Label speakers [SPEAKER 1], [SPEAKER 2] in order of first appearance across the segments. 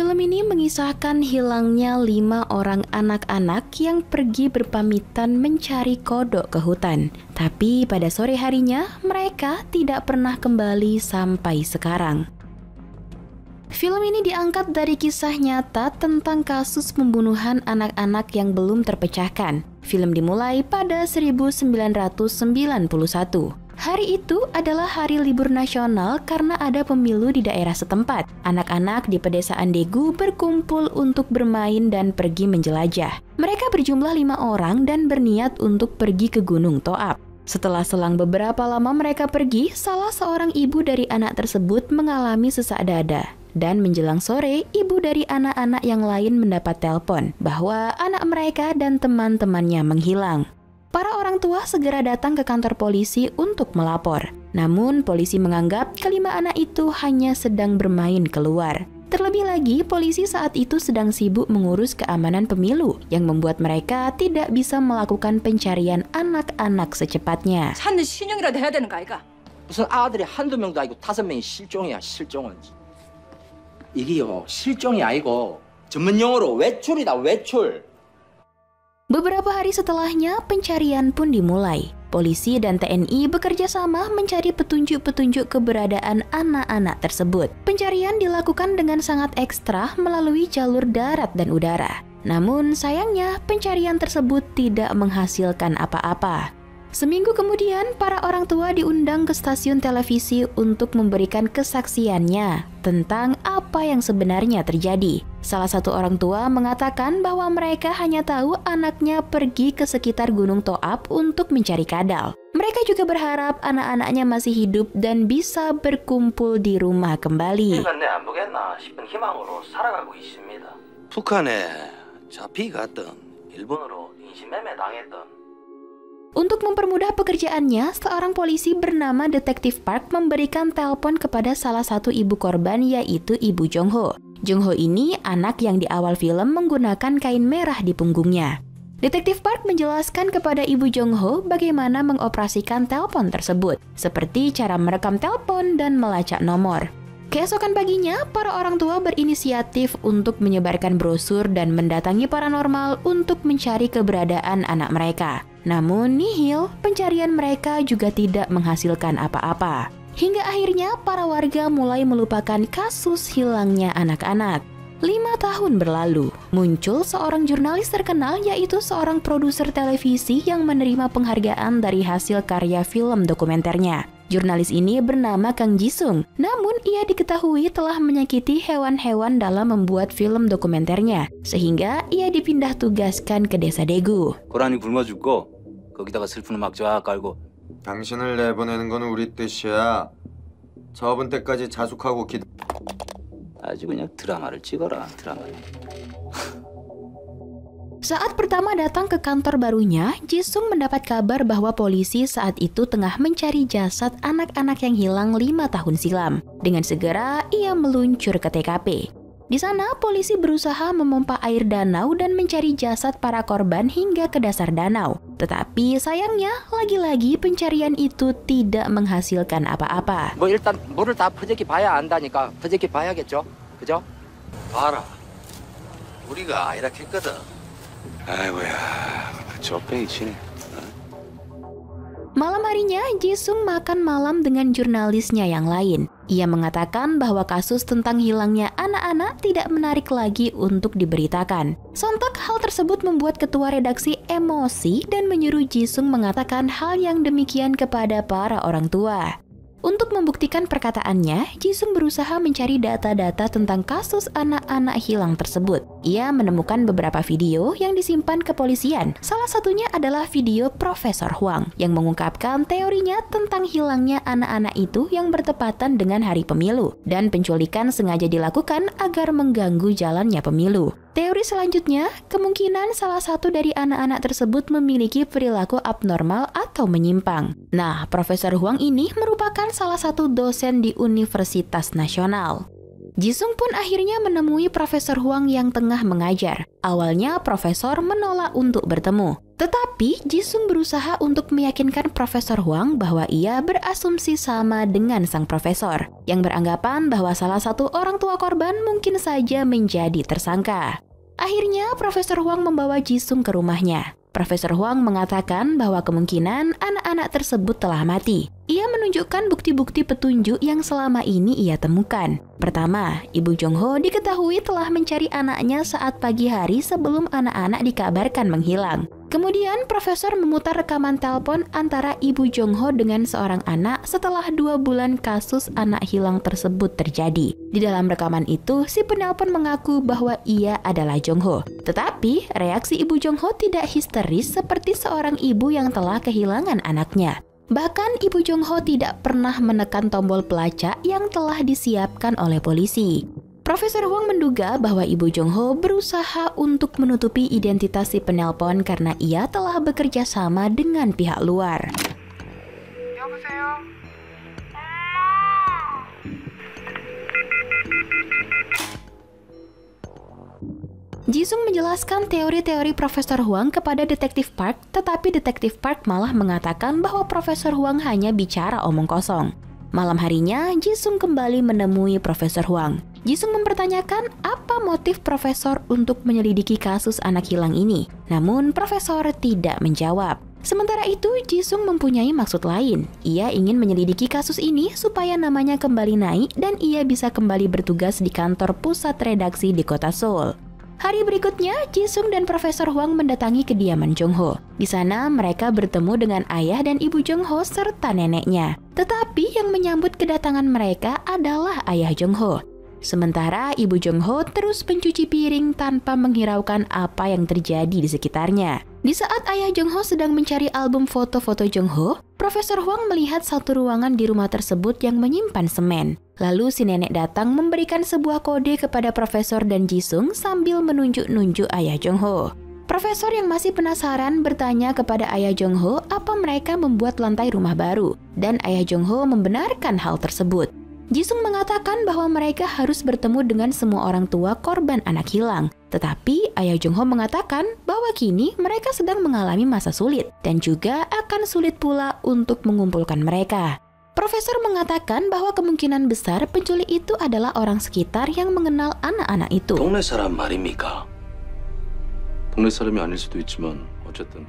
[SPEAKER 1] Film ini mengisahkan hilangnya 5 orang anak-anak yang pergi berpamitan mencari kodok ke hutan. Tapi pada sore harinya, mereka tidak pernah kembali sampai sekarang. Film ini diangkat dari kisah nyata tentang kasus pembunuhan anak-anak yang belum terpecahkan. Film dimulai pada 1991. Hari itu adalah hari libur nasional karena ada pemilu di daerah setempat. Anak-anak di pedesaan Daegu berkumpul untuk bermain dan pergi menjelajah. Mereka berjumlah 5 orang dan berniat untuk pergi ke Gunung Toab. Setelah selang beberapa lama mereka pergi, salah seorang ibu dari anak tersebut mengalami sesak dada. Dan menjelang sore, ibu dari anak-anak yang lain mendapat telepon bahwa anak mereka dan teman-temannya menghilang. Para orang tua segera datang ke kantor polisi untuk melapor. Namun, polisi menganggap kelima anak itu hanya sedang bermain keluar. Terlebih lagi, polisi saat itu sedang sibuk mengurus keamanan pemilu yang membuat mereka tidak bisa melakukan pencarian anak-anak secepatnya.
[SPEAKER 2] 찾는 신용이라도 해야 되는 거 아이가?
[SPEAKER 3] 무슨 아들이 한두 명도 아니고 5명이 실종이야, 실종은. 이게요, 실종이 아니고 전문 용어로 외출이다, 외출.
[SPEAKER 1] Beberapa hari setelahnya, pencarian pun dimulai. Polisi dan TNI bekerja sama mencari petunjuk-petunjuk keberadaan anak-anak tersebut. Pencarian dilakukan dengan sangat ekstra melalui jalur darat dan udara. Namun sayangnya, pencarian tersebut tidak menghasilkan apa-apa. Seminggu kemudian, para orang tua diundang ke stasiun televisi untuk memberikan kesaksiannya tentang apa yang sebenarnya terjadi. Salah satu orang tua mengatakan bahwa mereka hanya tahu anaknya pergi ke sekitar Gunung Toab untuk mencari kadal. Mereka juga berharap anak-anaknya masih hidup dan bisa berkumpul di rumah kembali.
[SPEAKER 3] 북한에 잡히갔던 일본으로 인신매매 당했던.
[SPEAKER 1] Untuk mempermudah pekerjaannya, seorang polisi bernama Detektif Park memberikan telepon kepada salah satu ibu korban, yaitu Ibu Jong-ho. Jong-ho ini anak yang di awal film menggunakan kain merah di punggungnya. Detektif Park menjelaskan kepada Ibu Jong-ho bagaimana mengoperasikan telepon tersebut, seperti cara merekam telepon dan melacak nomor. Keesokan paginya, para orang tua berinisiatif untuk menyebarkan brosur dan mendatangi paranormal untuk mencari keberadaan anak mereka. Namun nihil, pencarian mereka juga tidak menghasilkan apa-apa. Hingga akhirnya para warga mulai melupakan kasus hilangnya anak-anak. 5 tahun berlalu, muncul seorang jurnalis terkenal, yaitu seorang produser televisi yang menerima penghargaan dari hasil karya film dokumenternya. Jurnalis ini bernama Kang Ji-sung, namun ia diketahui telah menyakiti hewan-hewan dalam membuat film dokumenternya, sehingga ia dipindah tugaskan ke desa Daegu.
[SPEAKER 4] 고라니 굶어 죽고 거기다가 슬픈 음악 쫙 깔고.
[SPEAKER 5] 당신을 내보내는 건 우리 뜻이야. 저번 때까지 자숙하고
[SPEAKER 4] 아주 그냥 드라마를 찍어라, 드라마를.
[SPEAKER 1] Saat pertama datang ke kantor barunya, Ji-sung mendapat kabar bahwa polisi saat itu tengah mencari jasad anak-anak yang hilang 5 tahun silam. Dengan segera, ia meluncur ke TKP. Di sana, polisi berusaha memompa air danau dan mencari jasad para korban hingga ke dasar danau. Tetapi sayangnya, lagi-lagi pencarian itu tidak menghasilkan apa-apa.
[SPEAKER 3] 뭐 일단 물을 다 퍼제기 봐야 안다니까 퍼제기 봐야겠죠, 그죠?
[SPEAKER 4] 봐라, 우리가 아니라 했거든. 아이고야, 좁뱅이 치네.
[SPEAKER 1] Malam harinya, Ji-sung makan malam dengan jurnalisnya yang lain. Ia mengatakan bahwa kasus tentang hilangnya anak-anak tidak menarik lagi untuk diberitakan. Sontak hal tersebut membuat ketua redaksi emosi dan menyuruh Ji-sung mengatakan hal yang demikian kepada para orang tua. Untuk membuktikan perkataannya, Ji-sung berusaha mencari data-data tentang kasus anak-anak hilang tersebut. Ia menemukan beberapa video yang disimpan kepolisian. Salah satunya adalah video Profesor Huang yang mengungkapkan teorinya tentang hilangnya anak-anak itu yang bertepatan dengan hari pemilu, dan penculikan sengaja dilakukan agar mengganggu jalannya pemilu. Teori selanjutnya, kemungkinan salah satu dari anak-anak tersebut memiliki perilaku abnormal atau menyimpang. Nah, Profesor Huang ini merupakan salah satu dosen di Universitas Nasional. Jisung pun akhirnya menemui Profesor Huang yang tengah mengajar. Awalnya Profesor menolak untuk bertemu. Tetapi Jisung berusaha untuk meyakinkan Profesor Huang bahwa ia berasumsi sama dengan sang profesor, yang beranggapan bahwa salah satu orang tua korban mungkin saja menjadi tersangka. Akhirnya Profesor Huang membawa Jisung ke rumahnya. Profesor Huang mengatakan bahwa kemungkinan anak-anak tersebut telah mati. Ia menunjukkan bukti-bukti petunjuk yang selama ini ia temukan. Pertama, Ibu Jongho diketahui telah mencari anaknya saat pagi hari sebelum anak-anak dikabarkan menghilang. Kemudian Profesor memutar rekaman telepon antara Ibu Jongho dengan seorang anak setelah 2 bulan kasus anak hilang tersebut terjadi. Di dalam rekaman itu, si penelpon mengaku bahwa ia adalah Jongho. Tetapi, reaksi Ibu Jongho tidak histeris seperti seorang ibu yang telah kehilangan anaknya. Bahkan Ibu Jongho tidak pernah menekan tombol pelacak yang telah disiapkan oleh polisi. Profesor Huang menduga bahwa Ibu Jongho berusaha untuk menutupi identitas si penelpon karena ia telah bekerja sama dengan pihak luar. Jisung menjelaskan teori-teori Profesor Huang kepada Detektif Park, tetapi Detektif Park malah mengatakan bahwa Profesor Huang hanya bicara omong kosong. Malam harinya, Jisung kembali menemui Profesor Huang. Jisung mempertanyakan apa motif Profesor untuk menyelidiki kasus anak hilang ini. Namun, Profesor tidak menjawab. Sementara itu, Jisung mempunyai maksud lain. Ia ingin menyelidiki kasus ini supaya namanya kembali naik dan ia bisa kembali bertugas di kantor pusat redaksi di kota Seoul. Hari berikutnya, Jisung dan Profesor Huang mendatangi kediaman Jongho. Di sana, mereka bertemu dengan ayah dan ibu Jongho serta neneknya. Tetapi yang menyambut kedatangan mereka adalah ayah Jongho. Sementara ibu Jongho terus mencuci piring tanpa menghiraukan apa yang terjadi di sekitarnya. Di saat ayah Jongho sedang mencari album foto-foto Jongho, Profesor Huang melihat satu ruangan di rumah tersebut yang menyimpan semen. Lalu si nenek datang memberikan sebuah kode kepada Profesor dan Jisung sambil menunjuk-nunjuk ayah Jongho. Profesor yang masih penasaran bertanya kepada ayah Jongho apa mereka membuat lantai rumah baru, dan ayah Jongho membenarkan hal tersebut. Jisung mengatakan bahwa mereka harus bertemu dengan semua orang tua korban anak hilang. Tetapi ayah Jongho mengatakan bahwa kini mereka sedang mengalami masa sulit dan juga akan sulit pula untuk mengumpulkan mereka. Profesor mengatakan bahwa kemungkinan besar penculik itu adalah orang sekitar yang mengenal anak-anak itu.
[SPEAKER 6] 동네 사람 말입니까? 동네 사람이 아닐 수도 있지만 어쨌든.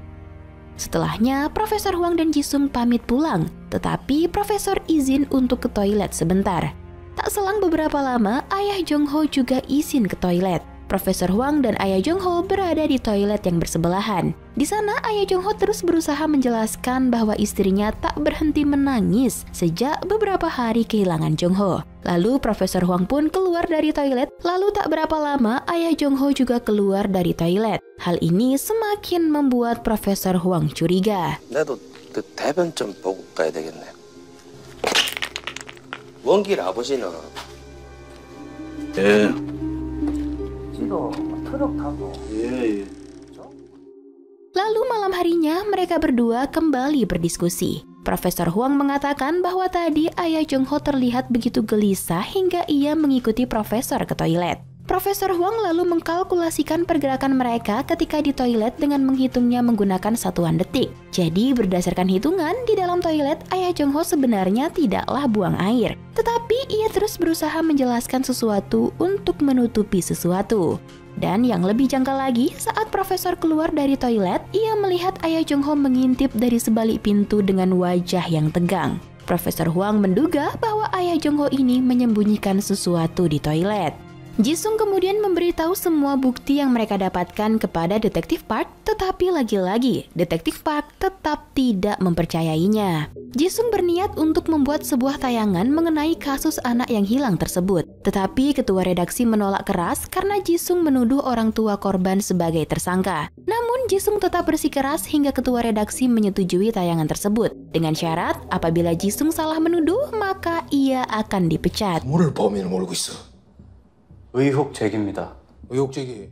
[SPEAKER 1] Setelahnya, Profesor Huang dan Jisung pamit pulang, tetapi Profesor izin untuk ke toilet sebentar. Tak selang beberapa lama, ayah Jongho juga izin ke toilet. Profesor Huang dan ayah Jongho berada di toilet yang bersebelahan. Di sana, ayah Jongho terus berusaha menjelaskan bahwa istrinya tak berhenti menangis sejak beberapa hari kehilangan Jongho. Lalu Profesor Huang pun keluar dari toilet, lalu tak berapa lama ayah Jongho juga keluar dari toilet. Hal ini semakin membuat Profesor Huang curiga.
[SPEAKER 6] 나도 그 대변 좀 보고 가야 되겠네. 원길 아버지는 예. 지도 트럭 타고 예.
[SPEAKER 1] Lalu malam harinya mereka berdua kembali berdiskusi. Profesor Huang mengatakan bahwa tadi ayah Jongho terlihat begitu gelisah hingga ia mengikuti Profesor ke toilet. Profesor Huang lalu mengkalkulasikan pergerakan mereka ketika di toilet dengan menghitungnya menggunakan satuan detik. Jadi berdasarkan hitungan, di dalam toilet ayah Jongho sebenarnya tidaklah buang air. Tetapi ia terus berusaha menjelaskan sesuatu untuk menutupi sesuatu. Dan yang lebih janggal lagi, saat Profesor keluar dari toilet, ia melihat ayah Jongho mengintip dari sebalik pintu dengan wajah yang tegang. Profesor Huang menduga bahwa ayah Jongho ini menyembunyikan sesuatu di toilet. Jisung kemudian memberitahu semua bukti yang mereka dapatkan kepada Detektif Park, tetapi lagi-lagi Detektif Park tetap tidak mempercayainya. Jisung berniat untuk membuat sebuah tayangan mengenai kasus anak yang hilang tersebut. Tetapi ketua redaksi menolak keras karena Jisung menuduh orang tua korban sebagai tersangka. Namun Jisung tetap bersikeras hingga ketua redaksi menyetujui tayangan tersebut. Dengan syarat apabila Jisung salah menuduh, maka ia akan dipecat.
[SPEAKER 7] 뭐를 범인을 모르고 있어?
[SPEAKER 8] 의혹 제기입니다.
[SPEAKER 7] 의혹 제기.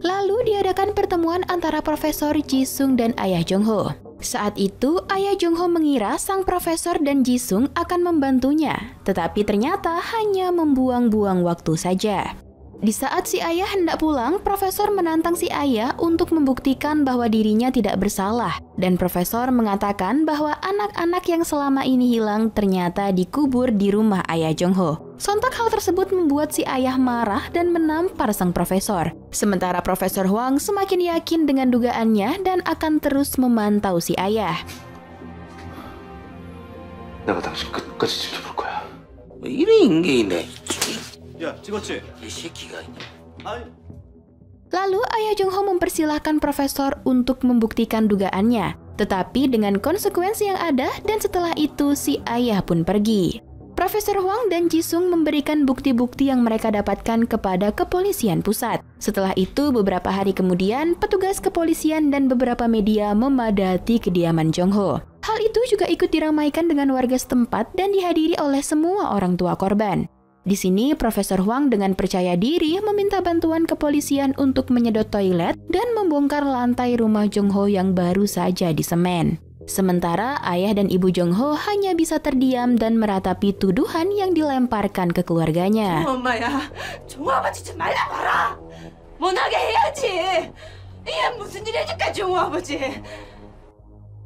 [SPEAKER 1] Lalu diadakan pertemuan antara Profesor Jisung dan ayah Jongho. Saat itu, ayah Jongho mengira sang profesor dan Jisung akan membantunya, tetapi ternyata hanya membuang-buang waktu saja. Di saat si ayah hendak pulang, profesor menantang si ayah untuk membuktikan bahwa dirinya tidak bersalah. Dan profesor mengatakan bahwa anak-anak yang selama ini hilang ternyata dikubur di rumah ayah Jongho. Sontak hal tersebut membuat si ayah marah dan menampar sang profesor. Sementara Profesor Hwang semakin yakin dengan dugaannya dan akan terus memantau si ayah.
[SPEAKER 6] 내가 당신 끝까지 지켜볼 거야.
[SPEAKER 4] 뭐 이런 인간이네.
[SPEAKER 8] 야, 찍었지?
[SPEAKER 4] 이 새끼가 있냐.
[SPEAKER 1] Lalu ayah Jongho mempersilahkan profesor untuk membuktikan dugaannya, tetapi dengan konsekuensi yang ada dan setelah itu si ayah pun pergi. Profesor Hwang dan Jisung memberikan bukti-bukti yang mereka dapatkan kepada kepolisian pusat. Setelah itu beberapa hari kemudian petugas kepolisian dan beberapa media memadati kediaman Jongho. Hal itu juga ikut diramaikan dengan warga setempat dan dihadiri oleh semua orang tua korban. Di sini, Profesor Hwang dengan percaya diri meminta bantuan kepolisian untuk menyedot toilet dan membongkar lantai rumah Jongho yang baru saja disemen. Sementara ayah dan ibu Jongho hanya bisa terdiam dan meratapi tuduhan yang dilemparkan ke keluarganya.
[SPEAKER 2] 엄마야, 종호 아버지 좀 말라봐라. 못하게 해야지. 이게 무슨 일이니까 종호 아버지.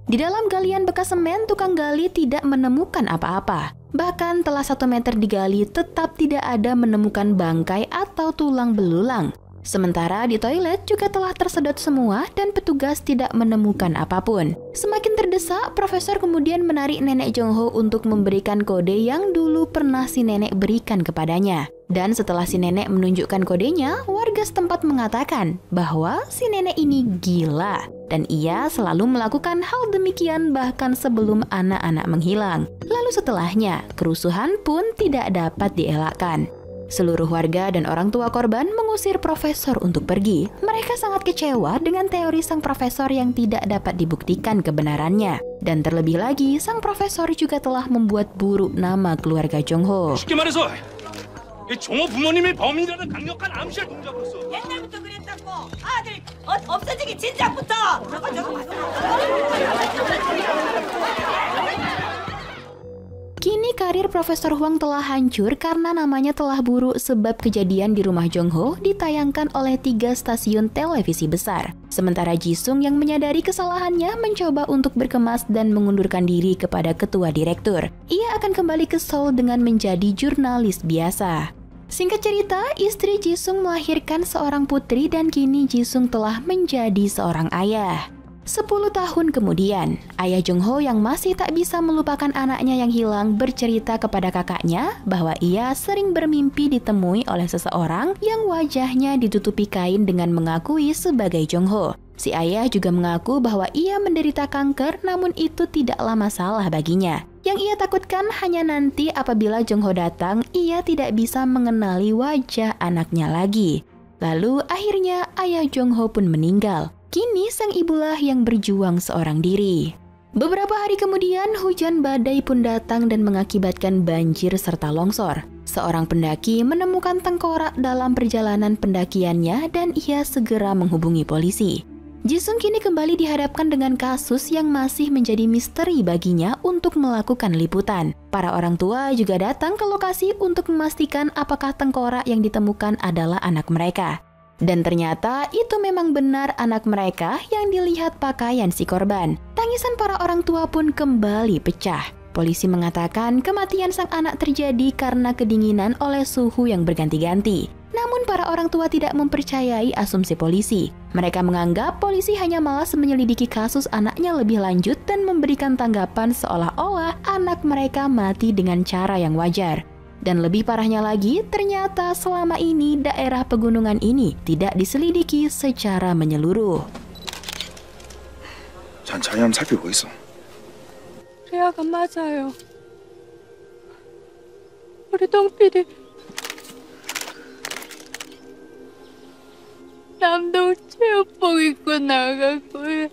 [SPEAKER 1] Di dalam galian bekas semen, tukang gali tidak menemukan apa-apa. Bahkan telah 1 meter digali tetap tidak ada menemukan bangkai atau tulang belulang. Sementara di toilet juga telah tersedot semua dan petugas tidak menemukan apapun. Semakin terdesak, profesor kemudian menarik nenek Jongho untuk memberikan kode yang dulu pernah si nenek berikan kepadanya. Dan setelah si nenek menunjukkan kodenya, warga setempat mengatakan bahwa si nenek ini gila. Dan ia selalu melakukan hal demikian bahkan sebelum anak-anak menghilang. Lalu setelahnya, kerusuhan pun tidak dapat dielakkan. Seluruh warga dan orang tua korban mengusir profesor untuk pergi. Mereka sangat kecewa dengan teori sang profesor yang tidak dapat dibuktikan kebenarannya. Dan terlebih lagi, sang profesor juga telah membuat buruk nama keluarga Jongho.
[SPEAKER 7] 쉽게 말해서 이 종호 부모님이 범인이라는 강력한 암시를 동작으로서
[SPEAKER 2] 옛날부터 그랬다고. 아들 없어지기 진작부터.
[SPEAKER 1] Kini karir Profesor Hwang telah hancur karena namanya telah buruk sebab kejadian di rumah Jongho ditayangkan oleh 3 stasiun televisi besar. Sementara Jisung yang menyadari kesalahannya mencoba untuk berkemas dan mengundurkan diri kepada ketua direktur. Ia akan kembali ke Seoul dengan menjadi jurnalis biasa. Singkat cerita, istri Jisung melahirkan seorang putri dan kini Jisung telah menjadi seorang ayah. 10 tahun kemudian, ayah Jongho yang masih tak bisa melupakan anaknya yang hilang bercerita kepada kakaknya bahwa ia sering bermimpi ditemui oleh seseorang yang wajahnya ditutupi kain dengan mengakui sebagai Jongho. Si ayah juga mengaku bahwa ia menderita kanker namun itu tidaklah masalah baginya. Yang ia takutkan hanya nanti apabila Jongho datang, ia tidak bisa mengenali wajah anaknya lagi. Lalu akhirnya ayah Jongho pun meninggal. Kini sang ibulah yang berjuang seorang diri. Beberapa hari kemudian hujan badai pun datang dan mengakibatkan banjir serta longsor. Seorang pendaki menemukan tengkorak dalam perjalanan pendakiannya dan ia segera menghubungi polisi. Jisung kini kembali dihadapkan dengan kasus yang masih menjadi misteri baginya untuk melakukan liputan. Para orang tua juga datang ke lokasi untuk memastikan apakah tengkorak yang ditemukan adalah anak mereka. Dan ternyata itu memang benar anak mereka yang dilihat pakaian si korban. Tangisan para orang tua pun kembali pecah. Polisi mengatakan kematian sang anak terjadi karena kedinginan oleh suhu yang berganti-ganti. Namun para orang tua tidak mempercayai asumsi polisi. Mereka menganggap polisi hanya malas menyelidiki kasus anaknya lebih lanjut dan memberikan tanggapan seolah-olah anak mereka mati dengan cara yang wajar. Dan lebih parahnya lagi, ternyata selama ini daerah pegunungan ini tidak diselidiki secara menyeluruh.
[SPEAKER 6] 전 자리 한번 살펴보고 있어.
[SPEAKER 2] 레아가 맞아요. 우리 동필이 남동 체육복 입고 나가고요.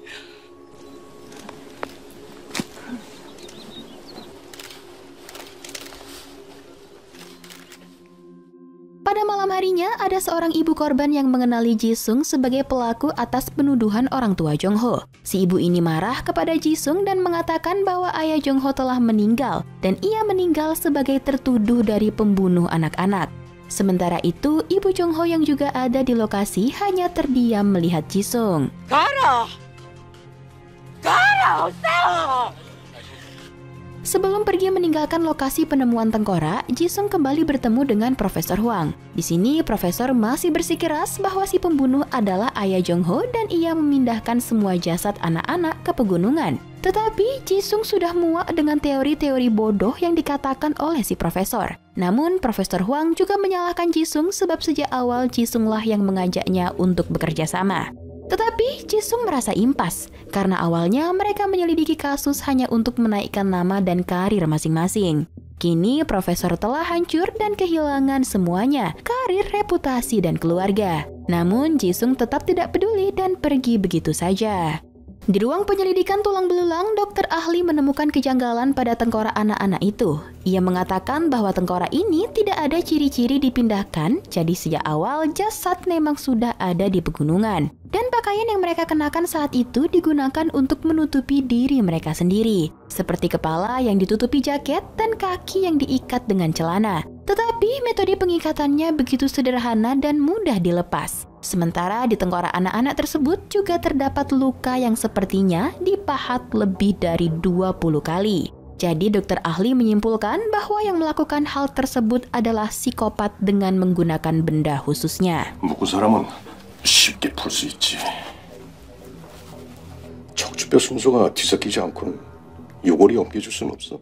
[SPEAKER 1] Pada malam harinya, ada seorang ibu korban yang mengenali Jisung sebagai pelaku atas penuduhan orang tua Jongho. Si ibu ini marah kepada Jisung dan mengatakan bahwa ayah Jongho telah meninggal dan ia meninggal sebagai tertuduh dari pembunuh anak-anak. Sementara itu, ibu Jongho yang juga ada di lokasi hanya terdiam melihat Jisung. Sebelum pergi meninggalkan lokasi penemuan tengkorak, Jisung kembali bertemu dengan Profesor Huang. Di sini, Profesor masih bersikeras bahwa si pembunuh adalah ayah Jongho dan ia memindahkan semua jasad anak-anak ke pegunungan. Tetapi, Jisung sudah muak dengan teori-teori bodoh yang dikatakan oleh si Profesor. Namun, Profesor Huang juga menyalahkan Jisung sebab sejak awal Jisunglah yang mengajaknya untuk bekerja sama. Tetapi Jisung merasa impas, karena awalnya mereka menyelidiki kasus hanya untuk menaikkan nama dan karir masing-masing. Kini Profesor telah hancur dan kehilangan semuanya, karir, reputasi, dan keluarga. Namun Jisung tetap tidak peduli dan pergi begitu saja. Di ruang penyelidikan tulang belulang, dokter ahli menemukan kejanggalan pada tengkorak anak-anak itu. Ia mengatakan bahwa tengkorak ini tidak ada ciri-ciri dipindahkan, jadi sejak awal jasad memang sudah ada di pegunungan. Dan pakaian yang mereka kenakan saat itu digunakan untuk menutupi diri mereka sendiri, seperti kepala yang ditutupi jaket dan kaki yang diikat dengan celana. Tetapi metode pengikatannya begitu sederhana dan mudah dilepas. Sementara di tengkorak anak-anak tersebut juga terdapat luka yang sepertinya dipahat lebih dari 20 kali. Jadi dokter ahli menyimpulkan bahwa yang melakukan hal tersebut adalah psikopat dengan menggunakan benda khususnya.
[SPEAKER 9] 묶은 사람은 쉽게 풀 수 있지. 척추뼈 순서가 뒤섞이지 않고는 요골이 엉겨줄 순 없어.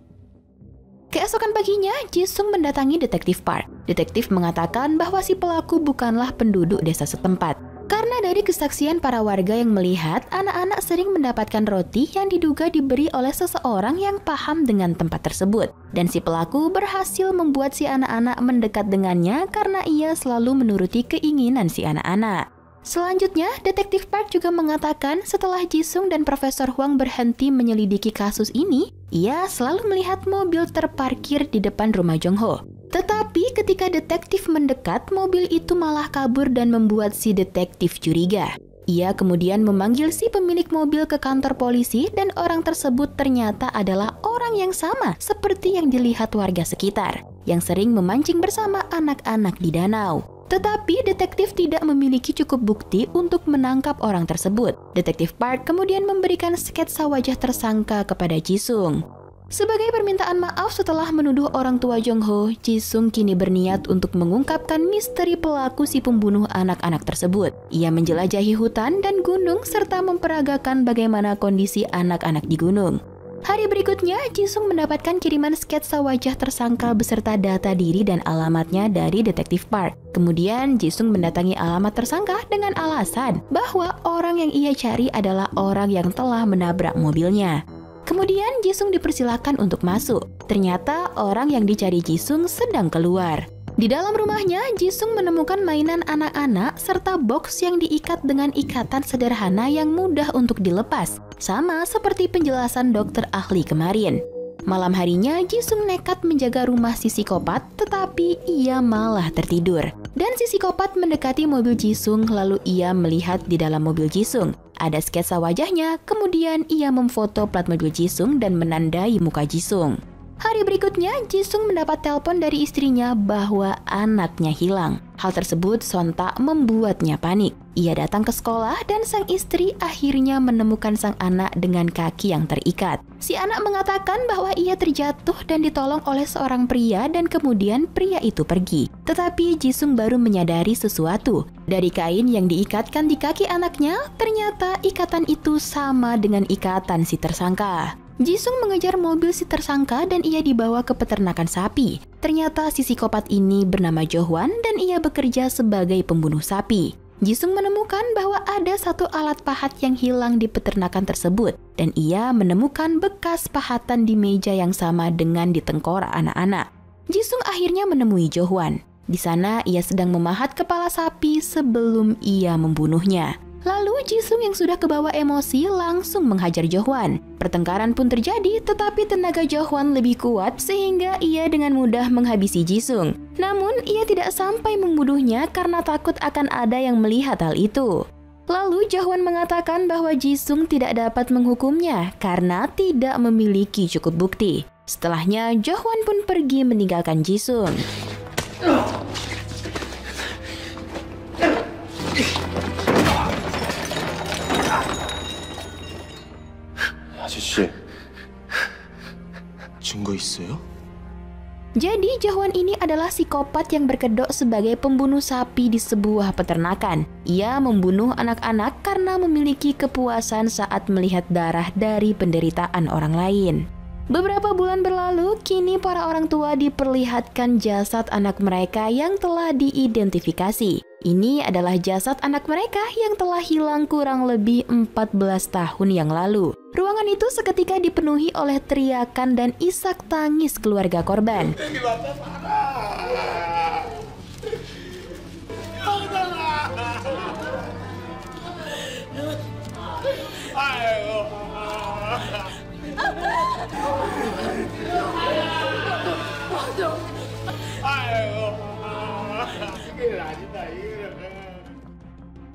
[SPEAKER 1] Keesokan paginya, Jisung mendatangi Detektif Park. Detektif mengatakan bahwa si pelaku bukanlah penduduk desa setempat. Karena dari kesaksian para warga yang melihat, anak-anak sering mendapatkan roti yang diduga diberi oleh seseorang yang paham dengan tempat tersebut. Dan si pelaku berhasil membuat si anak-anak mendekat dengannya karena ia selalu menuruti keinginan si anak-anak. Selanjutnya, Detektif Park juga mengatakan setelah Jisung dan Profesor Huang berhenti menyelidiki kasus ini, ia selalu melihat mobil terparkir di depan rumah Jongho. Tetapi ketika detektif mendekat, mobil itu malah kabur dan membuat si detektif curiga. Ia kemudian memanggil si pemilik mobil ke kantor polisi dan orang tersebut ternyata adalah orang yang sama seperti yang dilihat warga sekitar, yang sering memancing bersama anak-anak di danau. Tetapi detektif tidak memiliki cukup bukti untuk menangkap orang tersebut. Detektif Park kemudian memberikan sketsa wajah tersangka kepada Jisung. Sebagai permintaan maaf setelah menuduh orang tua Jongho, Jisung kini berniat untuk mengungkapkan misteri pelaku si pembunuh anak-anak tersebut. Ia menjelajahi hutan dan gunung serta memperagakan bagaimana kondisi anak-anak di gunung. Hari berikutnya, Jisung mendapatkan kiriman sketsa wajah tersangka beserta data diri dan alamatnya dari Detektif Park. Kemudian, Jisung mendatangi alamat tersangka dengan alasan bahwa orang yang ia cari adalah orang yang telah menabrak mobilnya. Kemudian, Jisung dipersilakan untuk masuk. Ternyata orang yang dicari Jisung sedang keluar. Di dalam rumahnya, Jisung menemukan mainan anak-anak serta box yang diikat dengan ikatan sederhana yang mudah untuk dilepas. Sama seperti penjelasan dokter ahli kemarin. Malam harinya, Jisung nekat menjaga rumah si psikopat, tetapi ia malah tertidur. Dan si psikopat mendekati mobil Jisung, lalu ia melihat di dalam mobil Jisung. Ada sketsa wajahnya, kemudian ia memfoto plat mobil Jisung dan menandai muka Jisung. Hari berikutnya, Jisung mendapat telepon dari istrinya bahwa anaknya hilang. Hal tersebut sontak membuatnya panik. Ia datang ke sekolah dan sang istri akhirnya menemukan sang anak dengan kaki yang terikat. Si anak mengatakan bahwa ia terjatuh dan ditolong oleh seorang pria dan kemudian pria itu pergi. Tetapi Jisung baru menyadari sesuatu. Dari kain yang diikatkan di kaki anaknya, ternyata ikatan itu sama dengan ikatan si tersangka. Jisung mengejar mobil si tersangka dan ia dibawa ke peternakan sapi. Ternyata si psikopat ini bernama Johwan dan ia bekerja sebagai pembunuh sapi. Jisung menemukan bahwa ada satu alat pahat yang hilang di peternakan tersebut dan ia menemukan bekas pahatan di meja yang sama dengan di tengkorak anak-anak. Jisung akhirnya menemui Johwan. Di sana ia sedang memahat kepala sapi sebelum ia membunuhnya. Lalu Jisung yang sudah kebawa emosi langsung menghajar Jo-hwan. Pertengkaran pun terjadi, tetapi tenaga Jo-hwan lebih kuat sehingga ia dengan mudah menghabisi Jisung. Namun, ia tidak sampai membunuhnya karena takut akan ada yang melihat hal itu. Lalu Jo-hwan mengatakan bahwa Jisung tidak dapat menghukumnya karena tidak memiliki cukup bukti. Setelahnya, Jo-hwan pun pergi meninggalkan Jisung.
[SPEAKER 9] 아저씨, 증거 있어요?
[SPEAKER 1] Jadi Jo-hwan ini adalah psikopat yang berkedok sebagai pembunuh sapi di sebuah peternakan. Ia membunuh anak-anak karena memiliki kepuasan saat melihat darah dari penderitaan orang lain. Beberapa bulan berlalu, kini para orang tua diperlihatkan jasad anak mereka yang telah diidentifikasi. Ini adalah jasad anak mereka yang telah hilang kurang lebih 14 tahun yang lalu. Ruangan itu seketika dipenuhi oleh teriakan dan isak tangis keluarga korban.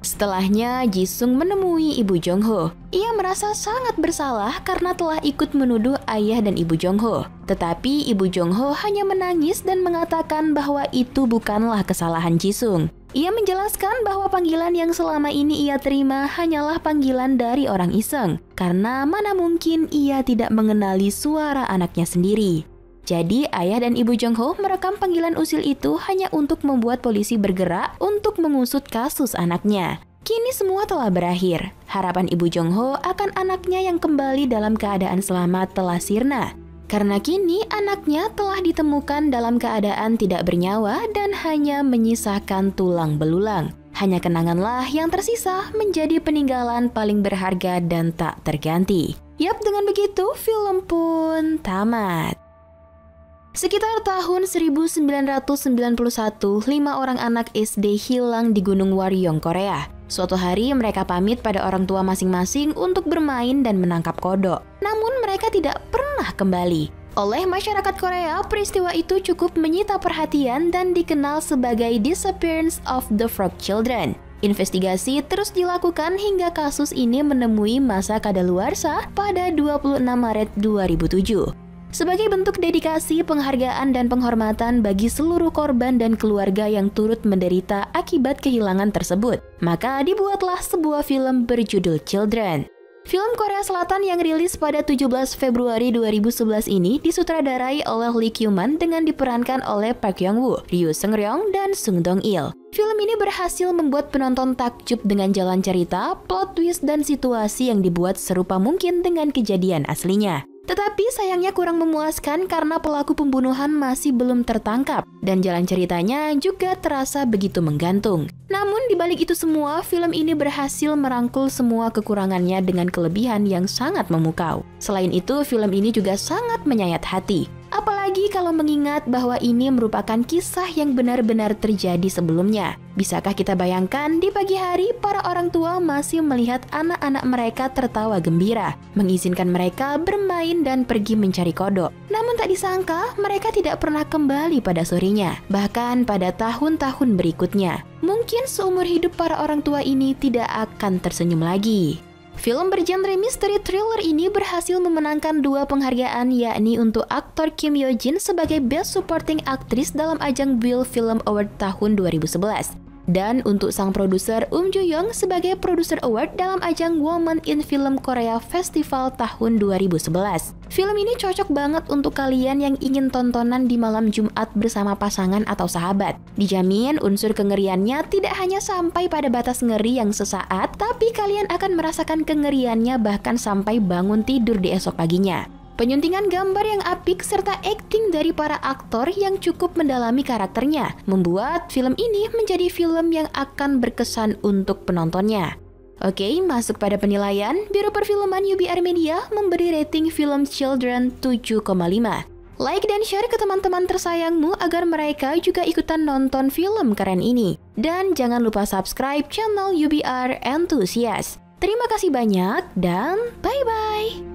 [SPEAKER 1] Setelahnya, Jisung menemui ibu Jongho. Ia merasa sangat bersalah karena telah ikut menuduh ayah dan ibu Jongho. Tetapi ibu Jongho hanya menangis dan mengatakan bahwa itu bukanlah kesalahan Jisung. Ia menjelaskan bahwa panggilan yang selama ini ia terima hanyalah panggilan dari orang iseng, karena mana mungkin ia tidak mengenali suara anaknya sendiri. Jadi, ayah dan ibu Jongho merekam panggilan usil itu hanya untuk membuat polisi bergerak untuk mengusut kasus anaknya. Kini semua telah berakhir. Harapan ibu Jongho akan anaknya yang kembali dalam keadaan selamat telah sirna. Karena kini anaknya telah ditemukan dalam keadaan tidak bernyawa dan hanya menyisakan tulang belulang. Hanya kenanganlah yang tersisa menjadi peninggalan paling berharga dan tak terganti. Yap, dengan begitu film pun tamat. Sekitar tahun 1991, 5 orang anak SD hilang di Gunung Waryong, Korea. Suatu hari mereka pamit pada orang tua masing-masing untuk bermain dan menangkap kodok. Namun mereka tidak pernah kembali. Oleh masyarakat Korea, peristiwa itu cukup menyita perhatian dan dikenal sebagai Disappearance of the Frog Children. Investigasi terus dilakukan hingga kasus ini menemui masa kadaluarsa pada 26 Maret 2007. Sebagai bentuk dedikasi, penghargaan, dan penghormatan bagi seluruh korban dan keluarga yang turut menderita akibat kehilangan tersebut, maka dibuatlah sebuah film berjudul Children. Film Korea Selatan yang rilis pada 17 Februari 2011 ini disutradarai oleh Lee Kyu-man dengan diperankan oleh Park Young-woo, Ryu Seung-ryong, dan Sung Dong-il. Film ini berhasil membuat penonton takjub dengan jalan cerita, plot twist, dan situasi yang dibuat serupa mungkin dengan kejadian aslinya. Tetapi sayangnya kurang memuaskan karena pelaku pembunuhan masih belum tertangkap dan jalan ceritanya juga terasa begitu menggantung. Namun dibalik itu semua, film ini berhasil merangkul semua kekurangannya dengan kelebihan yang sangat memukau. Selain itu, film ini juga sangat menyayat hati. Apalagi kalau mengingat bahwa ini merupakan kisah yang benar-benar terjadi sebelumnya. Bisakah kita bayangkan di pagi hari para orang tua masih melihat anak-anak mereka tertawa gembira, mengizinkan mereka bermain dan pergi mencari kodok. Namun tak disangka mereka tidak pernah kembali pada sorenya, bahkan pada tahun-tahun berikutnya. Mungkin seumur hidup para orang tua ini tidak akan tersenyum lagi. Film bergenre misteri thriller ini berhasil memenangkan 2 penghargaan, yakni untuk aktor Kim Yo Jin sebagai Best Supporting Actress dalam ajang Build Film Award tahun 2011. Dan untuk sang produser Joo Young sebagai Producer Award dalam ajang Women in Film Korea Festival tahun 2011. Film ini cocok banget untuk kalian yang ingin tontonan di malam Jumat bersama pasangan atau sahabat. Dijamin unsur kengeriannya tidak hanya sampai pada batas ngeri yang sesaat, tapi kalian akan merasakan kengeriannya bahkan sampai bangun tidur di esok paginya. Penyuntingan gambar yang apik serta akting dari para aktor yang cukup mendalami karakternya membuat film ini menjadi film yang akan berkesan untuk penontonnya. Oke, masuk pada penilaian. Biro Perfilman UBR Media memberi rating film Children 7,5. Like dan share ke teman-teman tersayangmu agar mereka juga ikutan nonton film keren ini. Dan jangan lupa subscribe channel UBR Enthusiast. Terima kasih banyak dan bye-bye!